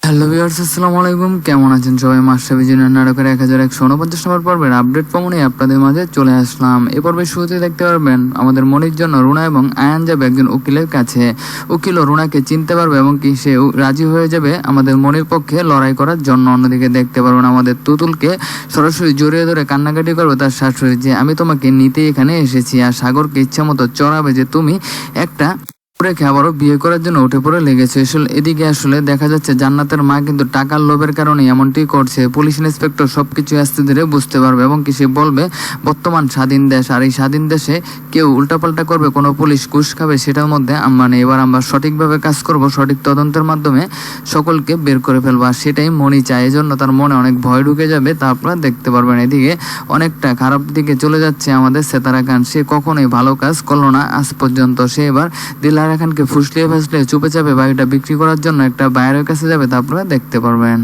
Hello viewers, আসসালামু আলাইকুম। কেমন আছেন সবাই? মাশরাফি জুনিয়র নাটকের 1149 নম্বর পর্বের আপডেট প্রমাণে আপনাদের মাঝে চলে আসলাম। এ পর্বের শুরুতে দেখতে পারবেন আমাদের মনির জন্য রুনা এবং আয়ান যাবে একজন উকিলের কাছে। উকিলও রুনাকে চিনতে পারবে এবং কি সে রাজি হয়ে যাবে আমাদের মনির পক্ষে লড়াই করার জন্য। অন্যদিকে দেখতে পারবেন আমাদের তুতুলকে সরাসরি জড়িয়ে ধরে কান্নাকাটি করবে তার শাশুড়ি, যে আমি তোমাকে নিতে এখানে এসেছি। আর সাগরকে ইচ্ছা মতো চড়াবে যে তুমি একটা রেখে আবারও বিয়ে করার জন্য উঠে পড়ে লেগেছে। এদিকে আসলে দেখা যাচ্ছে জান্নাতের মা কিন্তু টাকার লোভের কারণে এমনটি করছে। পুলিশ ইন্সপেক্টর সবকিছু আস্তে ধীরে বুঝতে পারবে এবং কি সে বলবে বর্তমান স্বাধীন দেশ, আর এই স্বাধীন দেশে কেউ উল্টাপাল্টা করবে, কোনো পুলিশ ঘুষ খাবে সেটার মধ্যে মানে এবার আমরা সঠিকভাবে কাজ করব, সঠিক তদন্তের মাধ্যমে সকলকে বের করে ফেলবো। আর সেটাই মনি চায়, এই জন্য তার মনে অনেক ভয় ঢুকে যাবে, তা আপনারা দেখতে পারবেন। এদিকে অনেকটা খারাপ দিকে চলে যাচ্ছে আমাদের সেতারা খান। সে কখনোই ভালো কাজ করলো না আজ পর্যন্ত। সে এবার দিলারা খানকে ফুসলিয়ে ফাসলিয়ে চুপে চাপে বাড়িটা বিক্রি করার জন্য একটা বাইরের কাছে যাবে, তা আপনারা দেখতে পারবেন।